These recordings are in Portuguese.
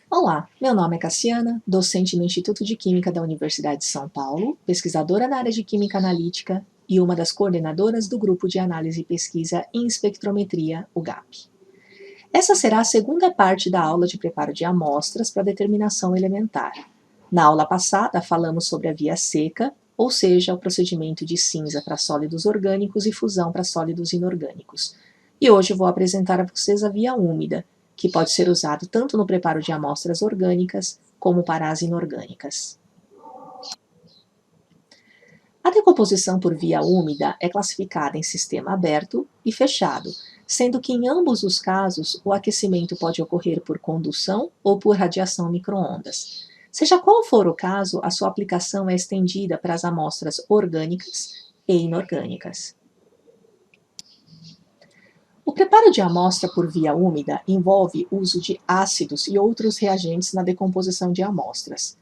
Olá, meu nome é Cassiana, docente no Instituto de Química da Universidade de São Paulo, pesquisadora na área de Química Analítica e uma das coordenadoras do Grupo de Análise e Pesquisa em Espectrometria, o GAP. Essa será a segunda parte da aula de preparo de amostras para determinação elementar. Na aula passada, falamos sobre a via seca, ou seja, o procedimento de cinza para sólidos orgânicos e fusão para sólidos inorgânicos. E hoje eu vou apresentar a vocês a via úmida, que pode ser usado tanto no preparo de amostras orgânicas como para as inorgânicas. A decomposição por via úmida é classificada em sistema aberto e fechado, sendo que em ambos os casos o aquecimento pode ocorrer por condução ou por radiação micro-ondas. Seja qual for o caso, a sua aplicação é estendida para as amostras orgânicas e inorgânicas. O preparo de amostra por via úmida envolve uso de ácidos e outros reagentes na decomposição de amostras.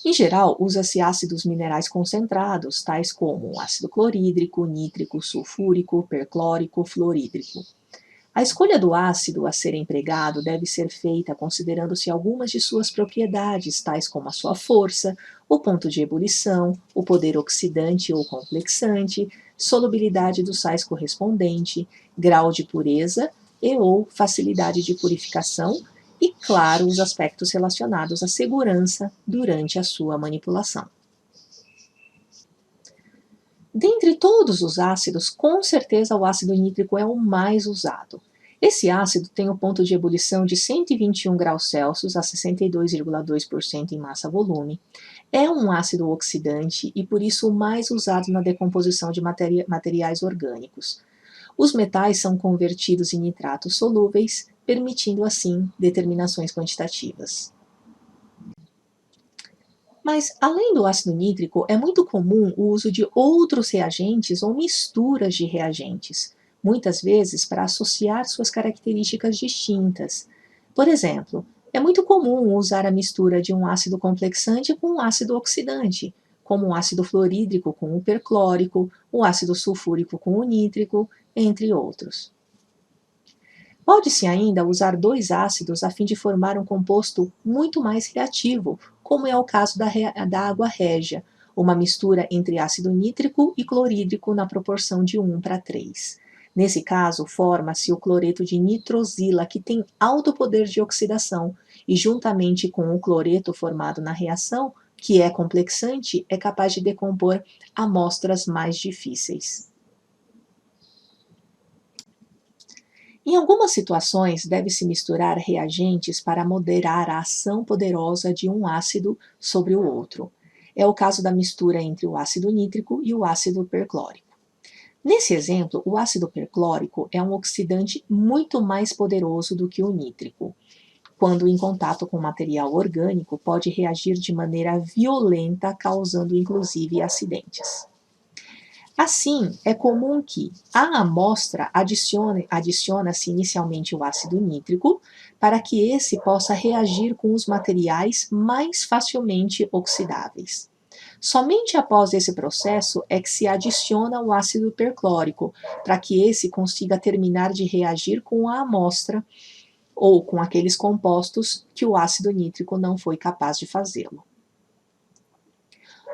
Em geral, usa-se ácidos minerais concentrados, tais como ácido clorídrico, nítrico, sulfúrico, perclórico, fluorídrico. A escolha do ácido a ser empregado deve ser feita considerando-se algumas de suas propriedades, tais como a sua força, o ponto de ebulição, o poder oxidante ou complexante, solubilidade dos sais correspondente, grau de pureza e ou facilidade de purificação e, claro, os aspectos relacionados à segurança durante a sua manipulação. Dentre todos os ácidos, com certeza o ácido nítrico é o mais usado. Esse ácido tem o ponto de ebulição de 121 graus Celsius a 62,2% em massa-volume. É um ácido oxidante e, por isso, o mais usado na decomposição de materiais orgânicos. Os metais são convertidos em nitratos solúveis, permitindo, assim, determinações quantitativas. Mas, além do ácido nítrico, é muito comum o uso de outros reagentes ou misturas de reagentes, muitas vezes para associar suas características distintas. Por exemplo, é muito comum usar a mistura de um ácido complexante com um ácido oxidante, como o ácido fluorídrico com o perclórico, o ácido sulfúrico com o nítrico, entre outros. Pode-se ainda usar dois ácidos a fim de formar um composto muito mais reativo, como é o caso da água régia, uma mistura entre ácido nítrico e clorídrico na proporção de 1:3. Nesse caso, forma-se o cloreto de nitrosila, que tem alto poder de oxidação, e juntamente com o cloreto formado na reação, que é complexante, é capaz de decompor amostras mais difíceis. Em algumas situações, deve-se misturar reagentes para moderar a ação poderosa de um ácido sobre o outro. É o caso da mistura entre o ácido nítrico e o ácido perclórico. Nesse exemplo, o ácido perclórico é um oxidante muito mais poderoso do que o nítrico. Quando em contato com material orgânico, pode reagir de maneira violenta, causando inclusive acidentes. Assim, é comum que à amostra adiciona-se inicialmente o ácido nítrico para que esse possa reagir com os materiais mais facilmente oxidáveis. Somente após esse processo é que se adiciona o ácido perclórico, para que esse consiga terminar de reagir com a amostra ou com aqueles compostos que o ácido nítrico não foi capaz de fazê-lo.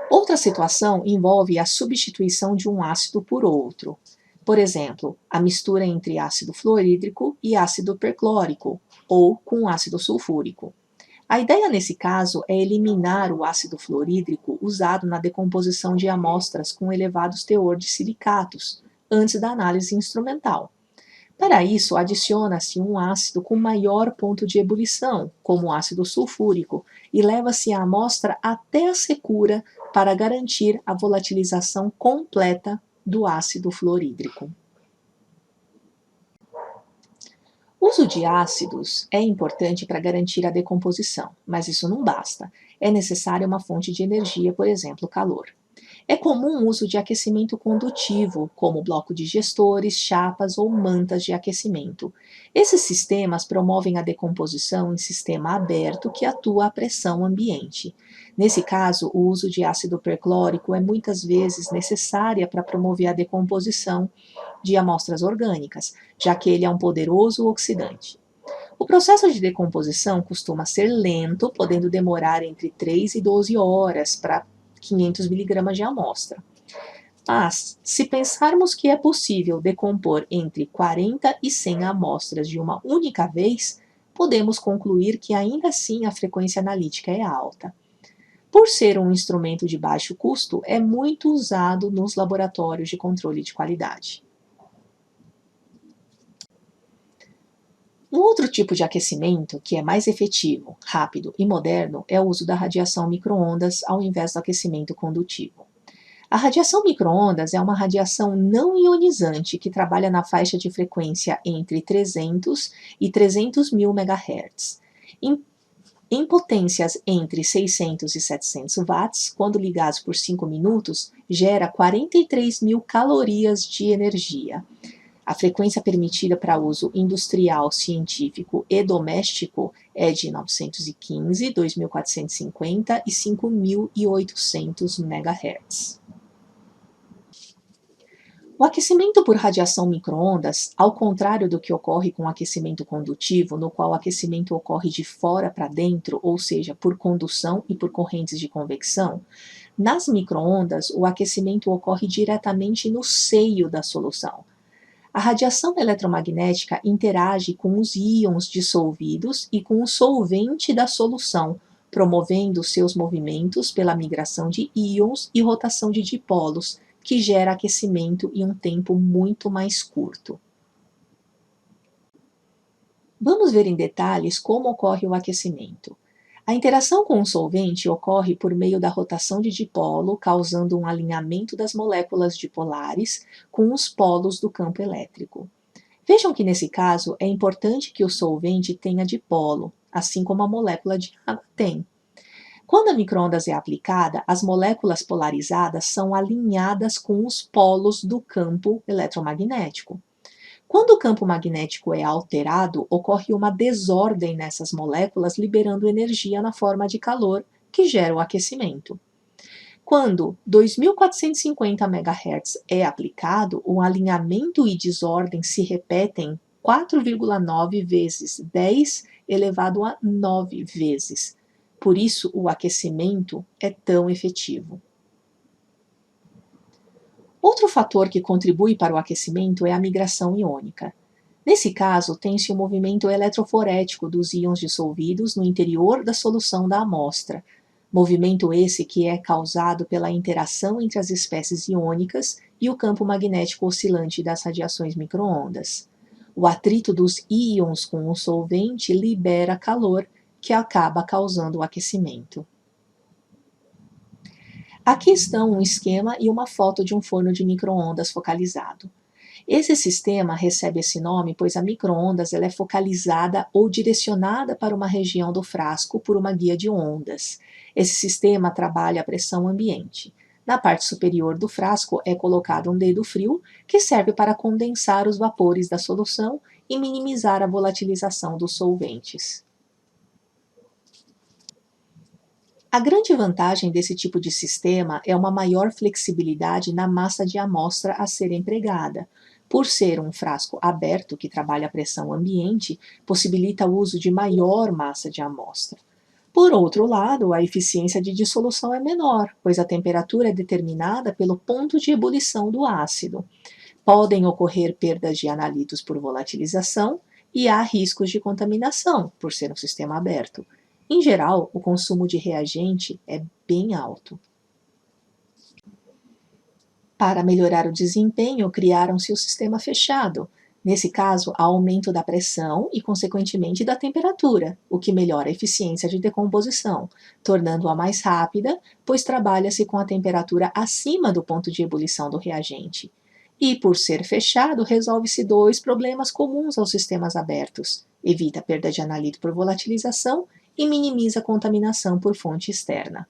Outra situação envolve a substituição de um ácido por outro. Por exemplo, a mistura entre ácido fluorídrico e ácido perclórico, ou com ácido sulfúrico. A ideia nesse caso é eliminar o ácido fluorídrico usado na decomposição de amostras com elevados teor de silicatos, antes da análise instrumental. Para isso, adiciona-se um ácido com maior ponto de ebulição, como o ácido sulfúrico, e leva-se a amostra até a secura para garantir a volatilização completa do ácido fluorídrico. O uso de ácidos é importante para garantir a decomposição, mas isso não basta. É necessária uma fonte de energia, por exemplo, calor. É comum o uso de aquecimento condutivo, como bloco de digestores, chapas ou mantas de aquecimento. Esses sistemas promovem a decomposição em sistema aberto que atua à pressão ambiente. Nesse caso, o uso de ácido perclórico é muitas vezes necessária para promover a decomposição de amostras orgânicas, já que ele é um poderoso oxidante. O processo de decomposição costuma ser lento, podendo demorar entre 3 e 12 horas para 500 miligramas de amostra. Mas, se pensarmos que é possível decompor entre 40 e 100 amostras de uma única vez, podemos concluir que ainda assim a frequência analítica é alta. Por ser um instrumento de baixo custo, é muito usado nos laboratórios de controle de qualidade. Um outro tipo de aquecimento, que é mais efetivo, rápido e moderno, é o uso da radiação micro-ondas ao invés do aquecimento condutivo. A radiação micro-ondas é uma radiação não ionizante que trabalha na faixa de frequência entre 300 e 300 mil MHz. Em potências entre 600 e 700 watts, quando ligados por 5 minutos, gera 43 mil calorias de energia. A frequência permitida para uso industrial, científico e doméstico é de 915, 2450 e 5800 MHz. O aquecimento por radiação micro-ondas, ao contrário do que ocorre com o aquecimento condutivo, no qual o aquecimento ocorre de fora para dentro, ou seja, por condução e por correntes de convecção, nas micro-ondas o aquecimento ocorre diretamente no seio da solução. A radiação eletromagnética interage com os íons dissolvidos e com o solvente da solução, promovendo seus movimentos pela migração de íons e rotação de dipolos, que gera aquecimento em um tempo muito mais curto. Vamos ver em detalhes como ocorre o aquecimento. A interação com o solvente ocorre por meio da rotação de dipolo, causando um alinhamento das moléculas dipolares com os polos do campo elétrico. Vejam que nesse caso é importante que o solvente tenha dipolo, assim como a molécula de água tem. Quando a micro-ondas é aplicada, as moléculas polarizadas são alinhadas com os polos do campo eletromagnético. Quando o campo magnético é alterado, ocorre uma desordem nessas moléculas, liberando energia na forma de calor, que gera o aquecimento. Quando 2450 MHz é aplicado, o alinhamento e desordem se repetem 4,9 vezes 10 elevado a 9 vezes. Por isso, o aquecimento é tão efetivo. Outro fator que contribui para o aquecimento é a migração iônica. Nesse caso, tem-se o movimento eletroforético dos íons dissolvidos no interior da solução da amostra, movimento esse que é causado pela interação entre as espécies iônicas e o campo magnético oscilante das radiações micro-ondas. O atrito dos íons com o solvente libera calor, que acaba causando o aquecimento. Aqui estão um esquema e uma foto de um forno de micro-ondas focalizado. Esse sistema recebe esse nome pois a micro-ondas é focalizada ou direcionada para uma região do frasco por uma guia de ondas. Esse sistema trabalha a pressão ambiente. Na parte superior do frasco é colocado um dedo frio que serve para condensar os vapores da solução e minimizar a volatilização dos solventes. A grande vantagem desse tipo de sistema é uma maior flexibilidade na massa de amostra a ser empregada. Por ser um frasco aberto que trabalha a pressão ambiente, possibilita o uso de maior massa de amostra. Por outro lado, a eficiência de dissolução é menor, pois a temperatura é determinada pelo ponto de ebulição do ácido. Podem ocorrer perdas de analitos por volatilização e há riscos de contaminação, por ser um sistema aberto. Em geral, o consumo de reagente é bem alto. Para melhorar o desempenho, criaram-se o sistema fechado. Nesse caso, há aumento da pressão e, consequentemente, da temperatura, o que melhora a eficiência de decomposição, tornando-a mais rápida, pois trabalha-se com a temperatura acima do ponto de ebulição do reagente. E, por ser fechado, resolve-se dois problemas comuns aos sistemas abertos: evita a perda de analito por volatilização e minimiza a contaminação por fonte externa.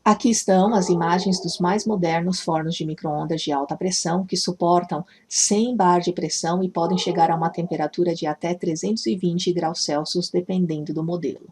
Aqui estão as imagens dos mais modernos fornos de micro-ondas de alta pressão que suportam 100 bar de pressão e podem chegar a uma temperatura de até 320 graus Celsius, dependendo do modelo.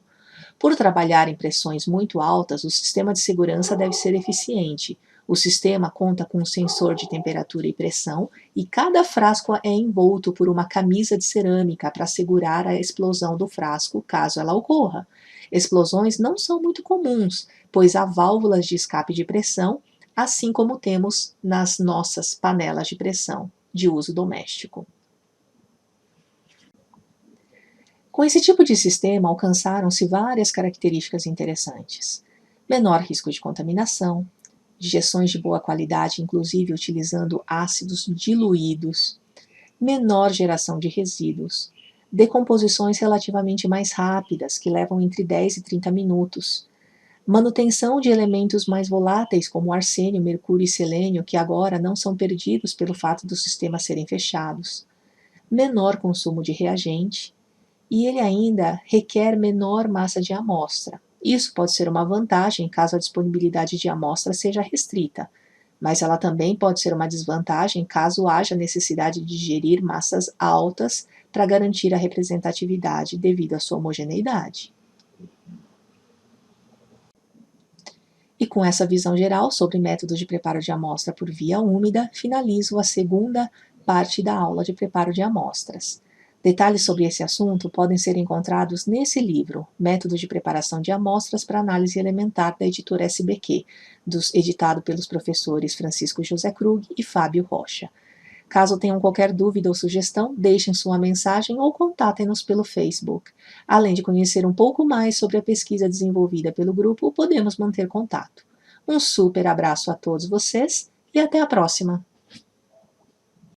Por trabalhar em pressões muito altas, o sistema de segurança deve ser eficiente. O sistema conta com um sensor de temperatura e pressão e cada frasco é envolto por uma camisa de cerâmica para segurar a explosão do frasco caso ela ocorra. Explosões não são muito comuns, pois há válvulas de escape de pressão, assim como temos nas nossas panelas de pressão de uso doméstico. Com esse tipo de sistema, alcançaram-se várias características interessantes: menor risco de contaminação, digestões de boa qualidade, inclusive utilizando ácidos diluídos, menor geração de resíduos, decomposições relativamente mais rápidas, que levam entre 10 e 30 minutos, manutenção de elementos mais voláteis como arsênio, mercúrio e selênio, que agora não são perdidos pelo fato dos sistemas serem fechados, menor consumo de reagente, e ele ainda requer menor massa de amostra. Isso pode ser uma vantagem caso a disponibilidade de amostra seja restrita, mas ela também pode ser uma desvantagem caso haja necessidade de gerir massas altas para garantir a representatividade devido à sua homogeneidade. E com essa visão geral sobre métodos de preparo de amostra por via úmida, finalizo a segunda parte da aula de preparo de amostras. Detalhes sobre esse assunto podem ser encontrados nesse livro, Métodos de Preparação de Amostras para Análise Elementar, da editora SBQ, editado pelos professores Francisco José Krug e Fábio Rocha. Caso tenham qualquer dúvida ou sugestão, deixem sua mensagem ou contatem-nos pelo Facebook. Além de conhecer um pouco mais sobre a pesquisa desenvolvida pelo grupo, podemos manter contato. Um super abraço a todos vocês e até a próxima!